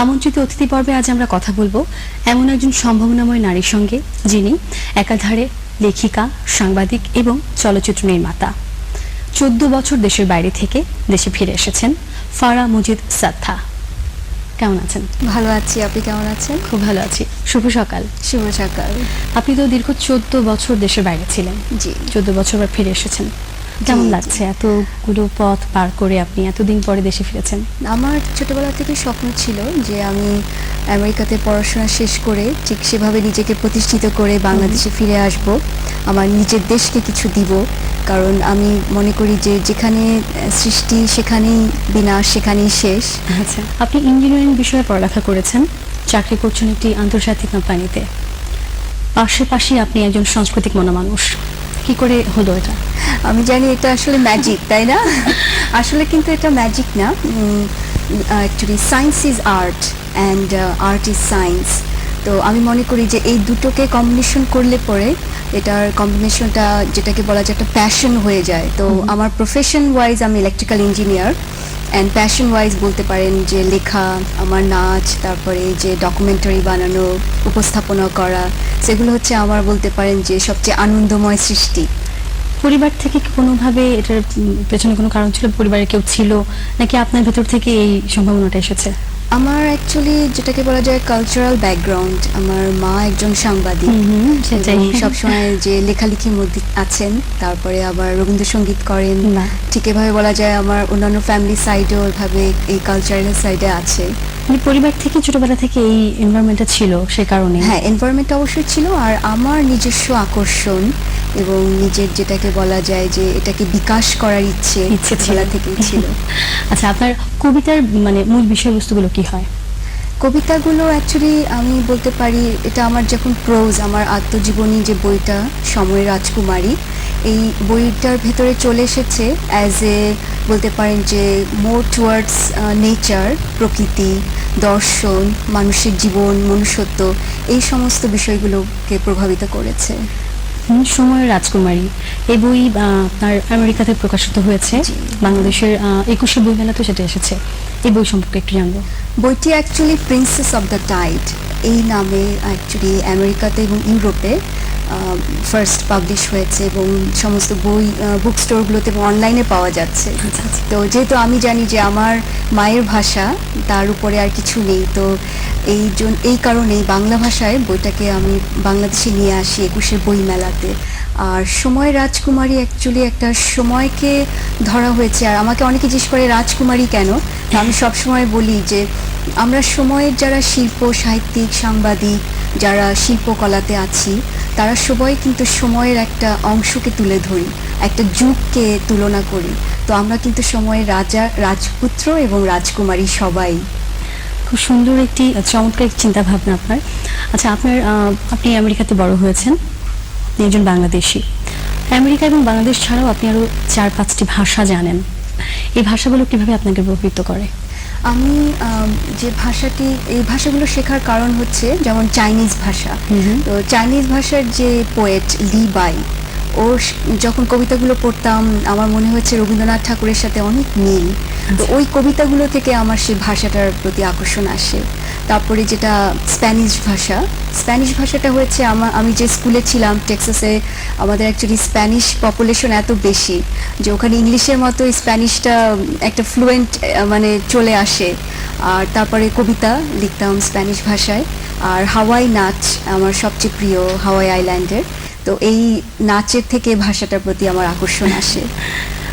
আমন্ত্রিত অতিথি পর্বে আজ আমরা কথা বলবো এমন একজন সম্ভাবনাময় নারীর সঙ্গে যিনি একাধারে লেখিকা, সাংবাদিক এবং চলচ্চিত্র নির্মাতা। 14 বছর দেশের বাইরে থেকে দেশে ফিরে এসেছেন ফারা মজিদ সাত্তা। কেমন আছেন? ভালো আছি, আপনি কেমন আছেন? খুব ভালো আছি। শুভ সকাল। শুভ সকাল। আপনি তো দীর্ঘ 14 বছর দেশের বাইরে ছিলেন। জি। 14 বছর পর ফিরে এসেছেন, কেমন লাগছে এতগুলো পথ পার করে আপনি এতদিন পরে দেশে ফিরেছেন? আমার ছোটবেলা থেকে স্বপ্ন ছিল যে আমি আমেরিকাতে পড়াশোনা শেষ করে ঠিক সেভাবে নিজেকে প্রতিষ্ঠিত করে বাংলাদেশে ফিরে আসব, আমার নিজের দেশকে কিছু দিব। কারণ আমি মনে করি যে যেখানে সৃষ্টি সেখানেই বিনাশ, সেখানেই শেষ। আচ্ছা, আপনি ইঞ্জিনিয়ারিং বিষয়ে পড়ালেখা করেছেন, চাকরি করছেন একটি আন্তর্জাতিক কোম্পানিতে, পাশাপাশি আপনি একজন সাংস্কৃতিক মনা মানুষ। কি করে হলো এটা? আমি জানি এটা আসলে ম্যাজিক, তাই না? আসলে কিন্তু এটা ম্যাজিক না, actually science is art and art is science. তো আমি মনে করি যে এই দুটোকে কম্বিনেশন করলে পরে এটার কম্বিনেশনটা যেটাকে বলা যায় একটা প্যাশন হয়ে যায়। তো আমার প্রফেশন ওয়াইজ আমি electrical engineer, and passion wise বলতে পারেন যে লেখা, আমার নাচ, তারপরে যে ডকুমেন্টারি বানানো, উপস্থাপনা করা, সেগুলো হচ্ছে আমার বলতে পারেন যে সবচেয়ে আনন্দময় সৃষ্টি। পরিবার থেকে কি কোনোভাবে এটার পেছনে কোনো কারণ ছিল? পরিবারে কেউ ছিল নাকি আপনার ভেতর থেকে এই সম্ভাবনাটা এসেছে? আমার অ্যাকচুয়ালি যেটাকে বলা যায় কালচারাল ব্যাকগ্রাউন্ড, আমার মা একজন সাংবাদিক, সবসময় যে লেখালেখির মধ্যে আছেন, তারপরে আবার রবীন্দ্রসঙ্গীত করেন। ঠিক এভাবে বলা যায় আমার অন্যান্য ফ্যামিলি সাইডেও এভাবে এই কালচারাল সাইডে আছে। পরিবার থেকে ছোটবেলা থেকে এই এনভায়রনমেন্টটা ছিল, সে কারণে? হ্যাঁ, এনভায়রনমেন্ট অবশ্যই ছিল, আর আমার নিজস্ব আকর্ষণ এবং নিজের যেটাকে বলা যায় যে এটাকে বিকাশ করার ইচ্ছে ছোটবেলা থেকেই ছিল। আচ্ছা, আপনার কবিতার মূল বিষয়বস্তুগুলো কি হয়? কবিতাগুলো অ্যাকচুয়ালি আমি বলতে পারি এটা আমার যখন প্রোজ, আমার আত্মজীবনী যে বইটা সময়ের রাজকুমারী, এই বইটার ভেতরে চলে এসেছে অ্যাজ এ বলতে পারেন যে মোর টুয়ার্ডস নেচার, প্রকৃতি, দর্শন, মানুষের জীবন, মনুষ্যত্ব, এই সমস্ত বিষয়গুলোকে প্রভাবিত করেছে। সময়ের রাজকুমারী এই বই আপনার আমেরিকাতে প্রকাশিত হয়েছে, বাংলাদেশের 21শে বই মেলাতে সেটা এসেছে। এই বই সম্পর্কে একটু জানবো। বইটি actually princess of the tide এই নামে অ্যাকচুয়ালি আমেরিকাতে এবং ইউরোপে ফার্স্ট পাবলিশ হয়েছে এবং সমস্ত বই বুক স্টোরগুলোতে এবং অনলাইনে পাওয়া যাচ্ছে। তো যেহেতু আমি জানি যে আমার মায়ের ভাষা, তার উপরে আর কিছু নেই, তো এই কারণেই বাংলা ভাষায় বইটাকে আমি বাংলাদেশে নিয়ে আসি 21শে বই মেলাতে। আর সময়ের রাজকুমারী অ্যাকচুয়ালি একটা সময়কে ধরা হয়েছে, আর আমাকে অনেকে জিজ্ঞেস করে রাজকুমারী কেন। আমি সবসময় বলি যে আমরা সময়ের যারা শিল্প সাহিত্যিক, সাংবাদিক, যারা শিল্পকলাতে আছি, তারা সবাই কিন্তু সময়ের একটা অংশকে তুলে ধরি, একটা যুগকে তুলনা করি। তো আমরা কিন্তু সময়ের রাজা, রাজপুত্র এবং রাজকুমারী সবাই। খুব সুন্দর একটি চমৎকার চিন্তা ভাবনা আপনার। আচ্ছা, আপনি আমেরিকাতে বড় হয়েছেন, আপনি একজন বাংলাদেশি। আমেরিকা এবং বাংলাদেশ ছাড়াও আপনি আরো 4-5টি ভাষা জানেন। এই ভাষাগুলো কিভাবে আপনাকে প্রভাবিত করে? আমি যে ভাষাটি, এই ভাষাগুলো শেখার কারণ হচ্ছে যেমন চাইনিজ ভাষা। তো চাইনিজ ভাষার যে পোয়েট লি বাই, ওর যখন কবিতাগুলো পড়তাম আমার মনে হচ্ছে রবীন্দ্রনাথ ঠাকুরের সাথে অনেক মিল। তো ওই কবিতাগুলো থেকে আমার সেই ভাষাটার প্রতি আকর্ষণ আসে। তারপরে যেটা স্প্যানিশ ভাষাটা হচ্ছে আমি যে স্কুলে ছিলাম টেক্সাসে, আমাদের অ্যাকচুয়ালি স্প্যানিশ পপুলেশন এত বেশি যে ওখানে ইংলিশের মতো স্প্যানিশটা একটা ফ্লুয়েন্ট চলে আসে। আর তারপরে কবিতা লিখতাম স্প্যানিশ ভাষায়। আর হাওয়াই নাচ আমার সবচেয়ে প্রিয়, হাওয়াই আইল্যান্ডের। তো এই নাচের থেকে ভাষাটার প্রতি আমার আকর্ষণ আসে।